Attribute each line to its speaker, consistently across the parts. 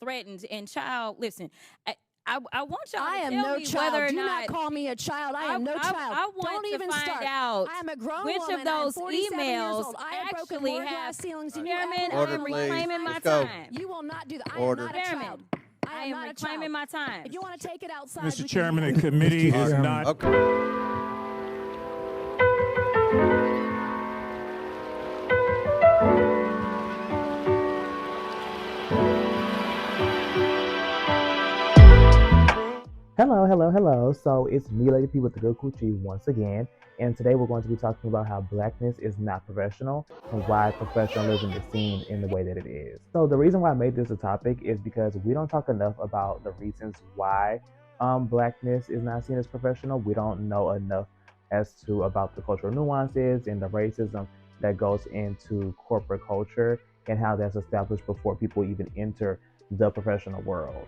Speaker 1: threatened. And child, listen, I want y'all
Speaker 2: I
Speaker 1: to
Speaker 2: am
Speaker 1: tell
Speaker 2: no
Speaker 1: me
Speaker 2: child.
Speaker 1: whether or
Speaker 2: Do
Speaker 1: not
Speaker 2: call me a child. I am no child.
Speaker 1: I want
Speaker 2: Don't
Speaker 1: to
Speaker 2: even
Speaker 1: find
Speaker 2: start.
Speaker 1: out
Speaker 2: I am a grown
Speaker 1: which
Speaker 2: woman.
Speaker 1: of those
Speaker 2: I am 47 years
Speaker 1: emails
Speaker 2: old. I have broken
Speaker 1: actually
Speaker 2: more
Speaker 1: have.
Speaker 2: glass ceilings than you
Speaker 1: Chairman,
Speaker 2: ever
Speaker 1: I
Speaker 3: Order,
Speaker 1: am
Speaker 2: will.
Speaker 1: reclaiming my
Speaker 3: Let's go.
Speaker 1: time.
Speaker 2: You will not do that. I
Speaker 3: Order.
Speaker 2: am not a
Speaker 1: Chairman,
Speaker 2: child.
Speaker 1: I am
Speaker 2: not a
Speaker 1: reclaiming
Speaker 2: child.
Speaker 1: my time.
Speaker 2: If you want to take it outside,
Speaker 4: Mr.
Speaker 2: we
Speaker 4: Chairman,
Speaker 2: can
Speaker 4: the
Speaker 2: do that.
Speaker 4: committee is
Speaker 3: Order.
Speaker 4: not.
Speaker 3: Okay.
Speaker 5: Hello. So it's me, Lady P, with the Good Coochie once again. And today we're going to be talking about how blackness is not professional and why professionalism is seen in the way that it is. So the reason why I made this a topic is because we don't talk enough about the reasons why blackness is not seen as professional. We don't know enough as to about the cultural nuances and the racism that goes into corporate culture and how that's established before people even enter the professional world.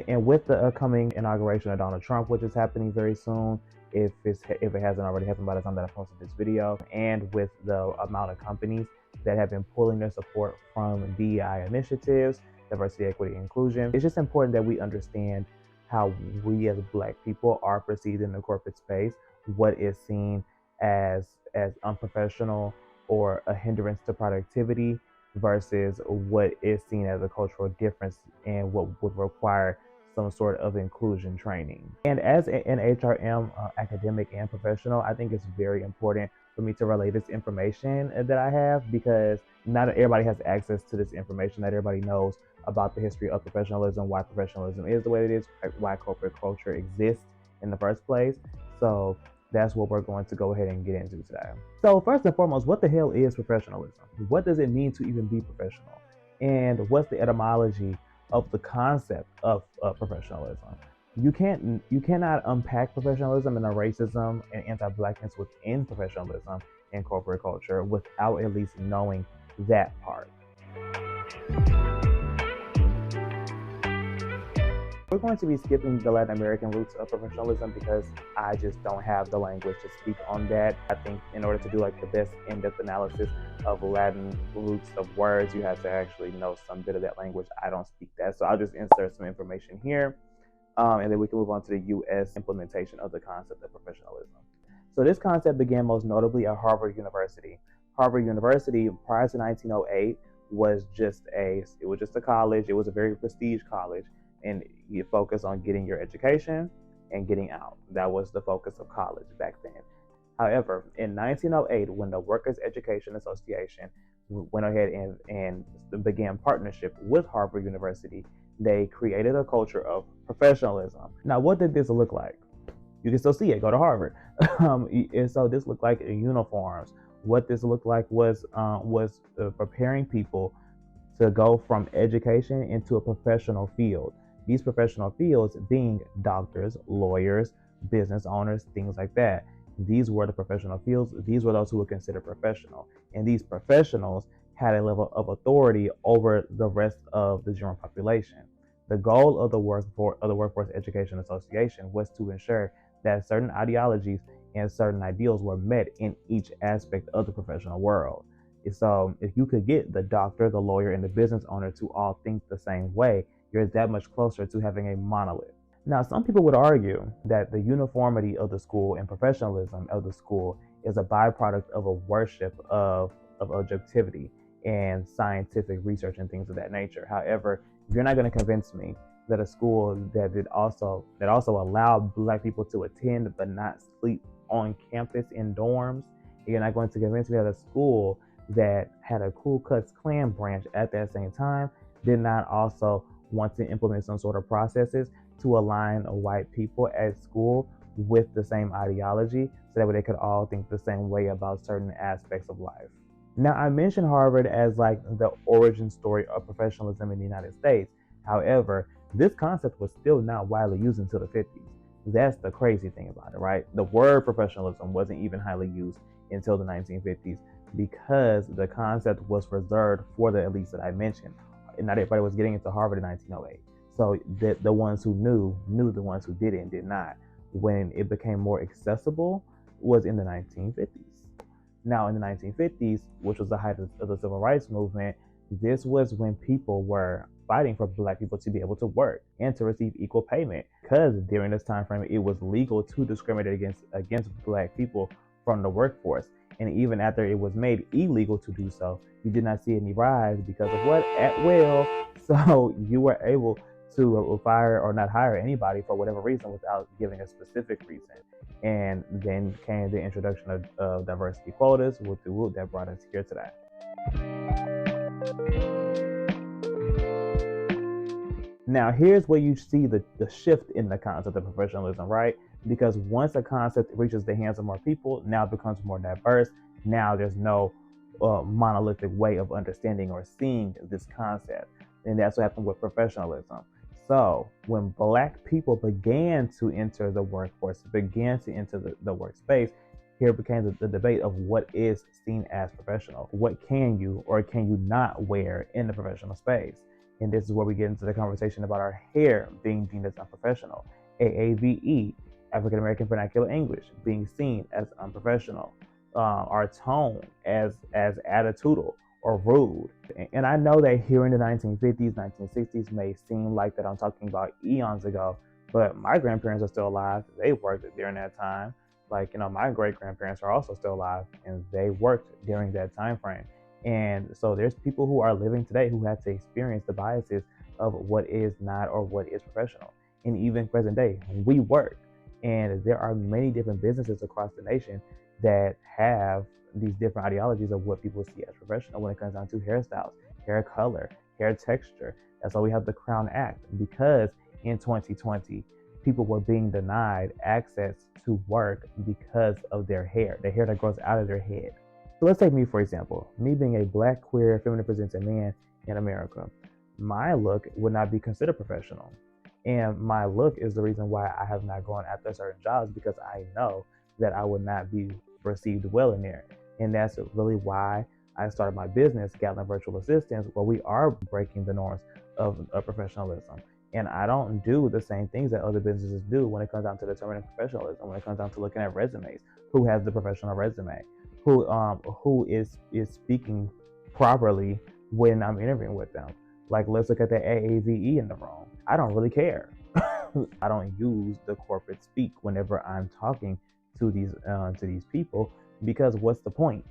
Speaker 5: And with the upcoming inauguration of Donald Trump, which is happening very soon, if it hasn't already happened by the time that I posted this video, and with the amount of companies that have been pulling their support from DEI initiatives, diversity, equity, inclusion, it's just important that we understand how we as Black people are perceived in the corporate space, what is seen as unprofessional or a hindrance to productivity versus what is seen as a cultural difference and what would require some sort of inclusion training. And as an HRM academic and professional, I think it's very important for me to relay this information that I have, because not everybody has access to this information. Not everybody knows about the history of professionalism, why professionalism is the way it is, why corporate culture exists in the first place. So that's what we're going to go ahead and get into today. So first and foremost, what the hell is professionalism? What does it mean to even be professional? And what's the etymology of the concept of professionalism? You cannot unpack professionalism and the racism and anti-blackness within professionalism and corporate culture without at least knowing that part. We're going to be skipping the Latin American roots of professionalism because I just don't have the language to speak on that. I think in order to do like the best in-depth analysis of Latin roots of words, you have to actually know some bit of that language. I don't speak that, so I'll just insert some information here, and then we can move on to the U.S. implementation of the concept of professionalism. So this concept began most notably at Harvard University. Harvard University, prior to 1908, was just a college. It was a very prestige college, and you focus on getting your education and getting out. That was the focus of college back then. However, in 1908, when the Workers' Education Association went ahead and began partnership with Harvard University, they created a culture of professionalism. Now, what did this look like? You can still see it. Go to Harvard. And so this looked like uniforms. What this looked like was preparing people to go from education into a professional field. These professional fields being doctors, lawyers, business owners, things like that. These were the professional fields. These were those who were considered professional. And these professionals had a level of authority over the rest of the general population. The goal of the Workforce Education Association was to ensure that certain ideologies and certain ideals were met in each aspect of the professional world. So if you could get the doctor, the lawyer, and the business owner to all think the same way, you're that much closer to having a monolith. Now, some people would argue that the uniformity of the school and professionalism of the school is a byproduct of a worship of objectivity and scientific research and things of that nature. However, you're not going to convince me that a school that also allowed Black people to attend but not sleep on campus in dorms, you're not going to convince me that a school that had a Ku Klux Klan branch at that same time did not also want to implement some sort of processes to align white people at school with the same ideology so that way they could all think the same way about certain aspects of life. Now, I mentioned Harvard as like the origin story of professionalism in the United States. However, this concept was still not widely used until the 50s. That's the crazy thing about it, right? The word professionalism wasn't even highly used until the 1950s because the concept was reserved for the elites that I mentioned. And not everybody was getting into Harvard in 1908. So the ones who knew the ones who did not. When it became more accessible was in the 1950s. Now, in the 1950s, which was the height of the civil rights movement, this was when people were fighting for Black people to be able to work and to receive equal payment, because during this time frame it was legal to discriminate against Black people from the workforce. And even after it was made illegal to do so, you did not see any rise because of what? At will. So you were able to fire or not hire anybody for whatever reason without giving a specific reason. And then came the introduction of diversity quotas, that brought us here today. Now, here's where you see the shift in the concept of professionalism, right? Because once a concept reaches the hands of more people, now it becomes more diverse. Now there's no monolithic way of understanding or seeing this concept. And that's what happened with professionalism. So when Black people began to enter the workforce, began to enter the workspace, here became the debate of what is seen as professional. What can you or can you not wear in the professional space? And this is where we get into the conversation about our hair being deemed as unprofessional. AAVE, African American Vernacular English, being seen as unprofessional. Our tone as attitudinal or rude. And I know that here in the 1950s, 1960s may seem like that I'm talking about eons ago, but my grandparents are still alive. They worked during that time. Like, my great-grandparents are also still alive, and they worked during that time frame. And so there's people who are living today who have to experience the biases of what is not or what is professional. And even present day, we work. And there are many different businesses across the nation that have these different ideologies of what people see as professional when it comes down to hairstyles, hair color, hair texture. That's why we have the Crown Act, because in 2020, people were being denied access to work because of their hair, the hair that grows out of their head. So let's take me, for example, me being a Black, queer, feminine presenting man in America. My look would not be considered professional. And my look is the reason why I have not gone after certain jobs, because I know that I would not be received well in there. And that's really why I started my business, Gatlin Virtual Assistants, where we are breaking the norms of professionalism. And I don't do the same things that other businesses do when it comes down to determining professionalism, when it comes down to looking at resumes, who has the professional resume, who is speaking properly when I'm interviewing with them. Like, let's look at the AAVE in the room. I don't really care. I don't use the corporate speak whenever I'm talking to these people, because what's the point?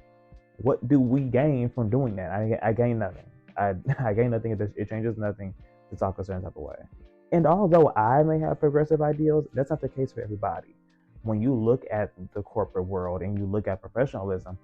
Speaker 5: What do we gain from doing that? I gain nothing. I gain nothing. It changes nothing to talk a certain type of way. And although I may have progressive ideals, that's not the case for everybody. When you look at the corporate world and you look at professionalism,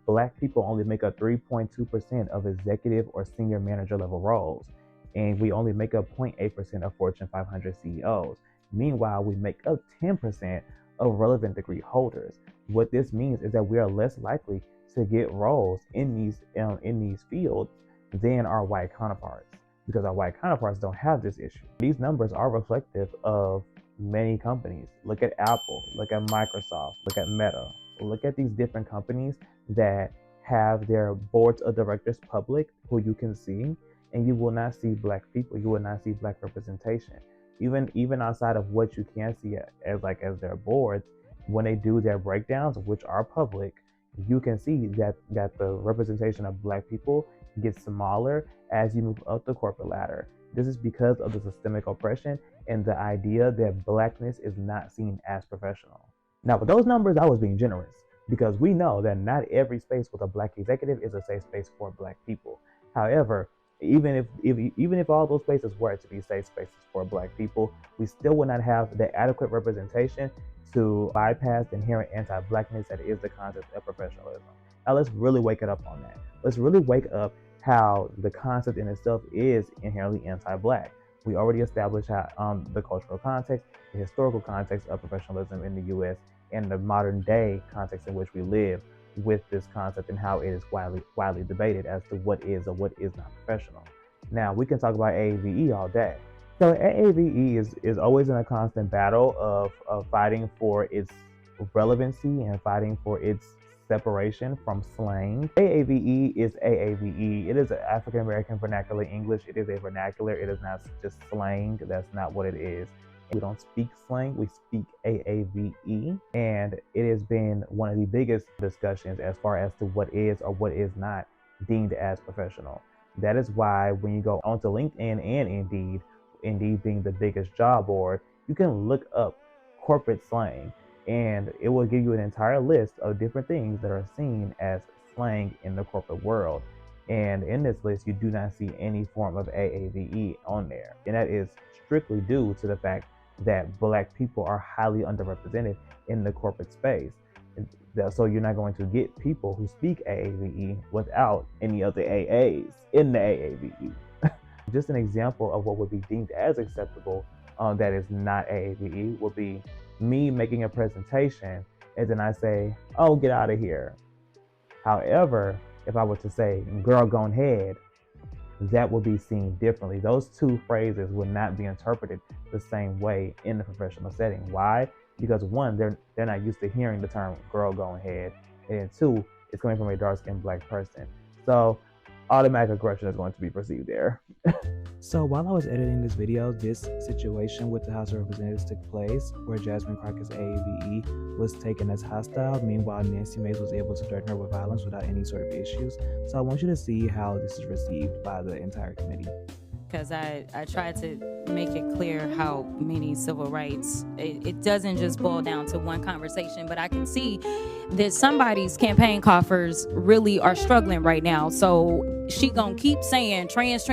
Speaker 5: Black people only make up 3.2% of executive or senior manager level roles. And we only make up 0.8% of Fortune 500 CEOs. Meanwhile, we make up 10% of relevant degree holders. What this means is that we are less likely to get roles in these fields than our white counterparts, because our white counterparts don't have this issue. These numbers are reflective of many companies. Look at Apple, look at Microsoft, look at Meta, look at these different companies that have their boards of directors public, who you can see, and you will not see Black people, you will not see Black representation. Even outside of what you can see as their boards, when they do their breakdowns, which are public, you can see that the representation of Black people gets smaller as you move up the corporate ladder. This is because of the systemic oppression and the idea that Blackness is not seen as professional. Now, with those numbers, I was being generous, because we know that not every space with a Black executive is a safe space for Black people. However, even if all those spaces were to be safe spaces for Black people, we still would not have the adequate representation to bypass the inherent anti-Blackness that is the concept of professionalism. Now, let's really wake it up on that. Let's really wake up how the concept in itself is inherently anti-Black. We already established how the cultural context, the historical context of professionalism in the U.S., and the modern day context in which we live with this concept, and how it is widely debated as to what is or what is not professional. Now, we can talk about AAVE all day. So AAVE is always in a constant battle of fighting for its relevancy and fighting for its separation from slang. AAVE is AAVE. It is an African American Vernacular English. It is a vernacular. It is not just slang. That's not what it is. We don't speak slang, we speak AAVE, and it has been one of the biggest discussions as far as to what is or what is not deemed as professional. That is why when you go onto LinkedIn and Indeed being the biggest job board, you can look up corporate slang, and it will give you an entire list of different things that are seen as slang in the corporate world. And in this list, you do not see any form of AAVE on there. And that is strictly due to the fact that Black people are highly underrepresented in the corporate space. So you're not going to get people who speak AAVE without any of the AAs in the AAVE. Just an example of what would be deemed as acceptable that is not AAVE would be me making a presentation and then I say, oh, get out of here. However, if I were to say, girl, gone head, that would be seen differently. Those two phrases would not be interpreted the same way in the professional setting. Why? Because one, they're not used to hearing the term girl gone head, and two, it's coming from a dark-skinned Black person. So automatic aggression is going to be perceived there. So while I was editing this video, this situation with the House of Representatives took place where Jasmine Crockett's AAVE was taken as hostile. Meanwhile, Nancy Mace was able to threaten her with violence without any sort of issues. So I want you to see how this is received by the entire committee.
Speaker 1: Because I tried to make it clear how many civil rights, it doesn't just boil down to one conversation, but I can see that somebody's campaign coffers really are struggling right now. So she gonna keep saying trans,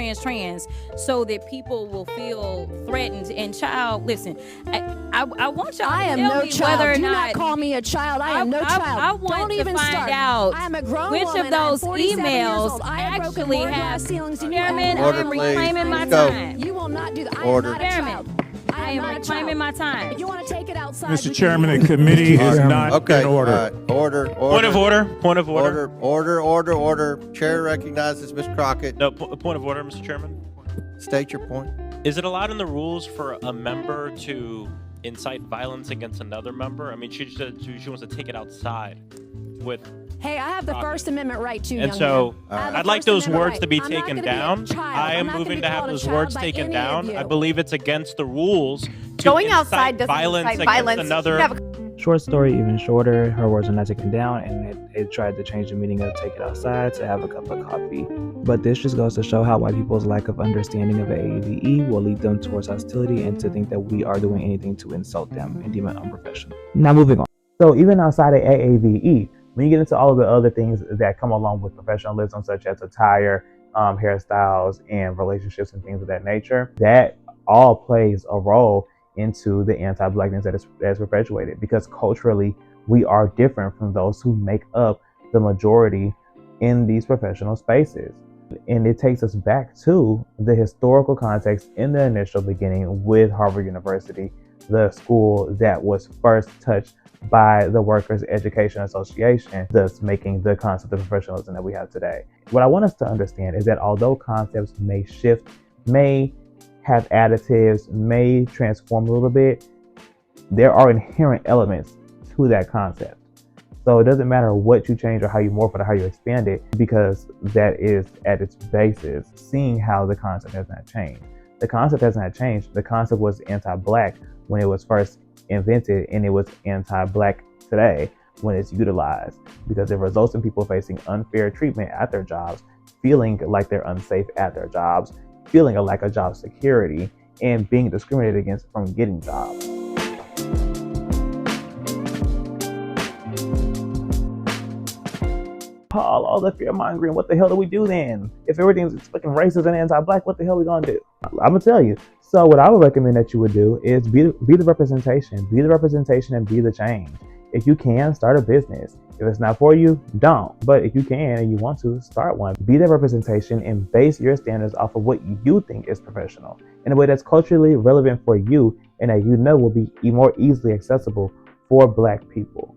Speaker 1: so that people will feel threatened. And child, listen, I want y'all
Speaker 2: I
Speaker 1: to
Speaker 2: am
Speaker 1: tell
Speaker 2: no
Speaker 1: me
Speaker 2: child.
Speaker 1: whether or
Speaker 2: Do
Speaker 1: not
Speaker 2: call me a child. I am no child.
Speaker 1: I want
Speaker 2: Don't
Speaker 1: to
Speaker 2: even
Speaker 1: find
Speaker 2: start.
Speaker 1: out
Speaker 2: I am a grown
Speaker 1: which
Speaker 2: woman.
Speaker 1: of those
Speaker 2: I am 47 years
Speaker 1: emails
Speaker 2: old. I have broken
Speaker 1: actually
Speaker 2: more
Speaker 1: have.
Speaker 2: glass ceilings than you
Speaker 1: Chairman,
Speaker 2: ever
Speaker 1: I
Speaker 2: will.
Speaker 1: am reclaiming my
Speaker 3: Go.
Speaker 1: time.
Speaker 2: You will not do that. I
Speaker 3: Order.
Speaker 2: am not a child.
Speaker 1: I am reclaiming my time.
Speaker 2: If you want to take it outside,
Speaker 4: Mr. Chairman, the committee is not
Speaker 3: Okay.
Speaker 4: in order.
Speaker 3: Order.
Speaker 6: Point of order. Point of order.
Speaker 3: Order. Chair recognizes Ms. Crockett.
Speaker 6: No, point of order, Mr. Chairman.
Speaker 3: State your point.
Speaker 6: Is it allowed in the rules for a member to incite violence against another member? I mean, she wants to take it outside with.
Speaker 2: Hey, I have the First Amendment right too,
Speaker 6: And
Speaker 2: young
Speaker 6: so
Speaker 2: man. I have the
Speaker 6: I'd like
Speaker 2: First
Speaker 6: those
Speaker 2: Amendment
Speaker 6: words
Speaker 2: right.
Speaker 6: to be
Speaker 2: I'm not
Speaker 6: taken
Speaker 2: gonna be a
Speaker 6: down.
Speaker 2: child.
Speaker 6: I
Speaker 2: I'm
Speaker 6: am
Speaker 2: not gonna
Speaker 6: moving
Speaker 2: be
Speaker 6: to have
Speaker 2: called a
Speaker 6: those
Speaker 2: child
Speaker 6: words
Speaker 2: by
Speaker 6: taken
Speaker 2: any
Speaker 6: down.
Speaker 2: of you.
Speaker 6: I believe it's against the rules to
Speaker 7: Going
Speaker 6: incite
Speaker 7: outside doesn't
Speaker 6: violence
Speaker 7: incite
Speaker 6: against
Speaker 7: violence.
Speaker 6: another.
Speaker 7: You have a
Speaker 5: Short story, even shorter. Her words were not taken down, and it tried to change the meaning of take it outside to have a cup of coffee. But this just goes to show how white people's lack of understanding of AAVE will lead them towards hostility and to think that we are doing anything to insult them and deem it unprofessional. Now moving on. So even outside of AAVE, when you get into all of the other things that come along with professionalism, such as attire, hairstyles, and relationships and things of that nature, that all plays a role into the anti-Blackness that is perpetuated, because culturally we are different from those who make up the majority in these professional spaces. And it takes us back to the historical context in the initial beginning with Harvard University, the school that was first touched by the Workers' Education Association, thus making the concept of professionalism that we have today. What I want us to understand is that although concepts may shift, may have additives, may transform a little bit, there are inherent elements to that concept. So it doesn't matter what you change or how you morph it or how you expand it, because that is at its basis seeing how the concept has not changed. The concept has not changed. The concept was anti-Black when it was first invented, and it was anti-Black today when it's utilized, because it results in people facing unfair treatment at their jobs, feeling like they're unsafe at their jobs, feeling a lack of job security, and being discriminated against from getting jobs. Paul, all the fear mongering, what the hell do we do then? If everything's fucking racist and anti-Black, what the hell are we gonna do? I'm gonna tell you. So what I would recommend that you would do is be the representation. Be the representation and be the change. If you can, start a business. If it's not for you, don't. But if you can and you want to, start one. Be the representation and base your standards off of what you think is professional in a way that's culturally relevant for you and that you know will be more easily accessible for Black people.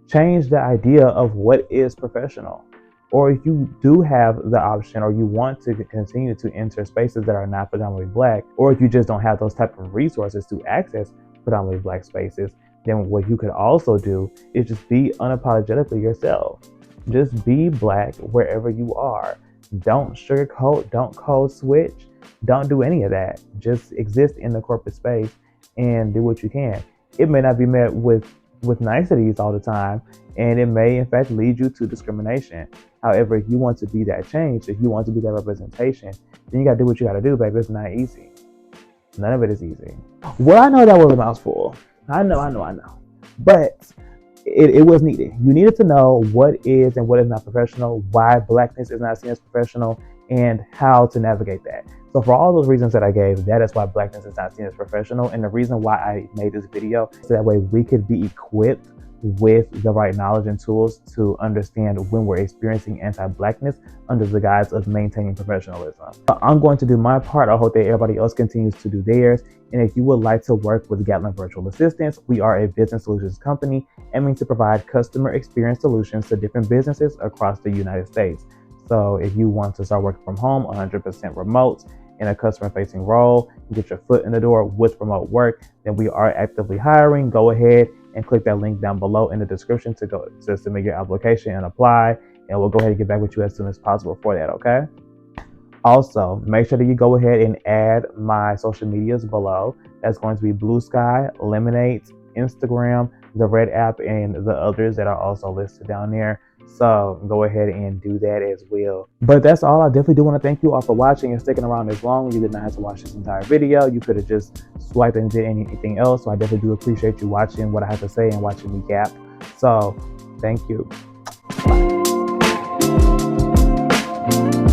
Speaker 5: Change the idea of what is professional. Or if you do have the option, or you want to continue to enter spaces that are not predominantly Black, or if you just don't have those type of resources to access predominantly Black spaces, then what you could also do is just be unapologetically yourself. Just be Black wherever you are. Don't sugarcoat, don't code switch, don't do any of that. Just exist in the corporate space and do what you can. It may not be met with niceties all the time, and it may in fact lead you to discrimination. However, if you want to be that change, if you want to be that representation, then you got to do what you got to do, baby. It's not easy. None of it is easy. Well, I know that was a mouthful. I know. But it was needed. You needed to know what is and what is not professional, why Blackness is not seen as professional, and how to navigate that. So for all those reasons that I gave, that is why Blackness is not seen as professional. And the reason why I made this video, so that way we could be equipped with the right knowledge and tools to understand when we're experiencing anti-Blackness under the guise of maintaining professionalism. I'm going to do my part. I hope that everybody else continues to do theirs. And if you would like to work with Gatlin Virtual Assistants, we are a business solutions company aiming to provide customer experience solutions to different businesses across the United States. So if you want to start working from home, 100% remote, in a customer-facing role, get your foot in the door with remote work, then we are actively hiring. Go ahead and click that link down below in the description to submit your application and apply, and we'll go ahead and get back with you as soon as possible for that, okay? Also, make sure that you go ahead and add my social medias below. That's going to be Bluesky, Lemonade, Instagram, the Red app, and the others that are also listed down there. So go ahead and do that as well. But that's all. I definitely do want to thank you all for watching and sticking around this long. You did not have to watch this entire video. You could have just swiped and did anything else. So I definitely do appreciate you watching what I have to say and watching me gap. So thank you. Bye.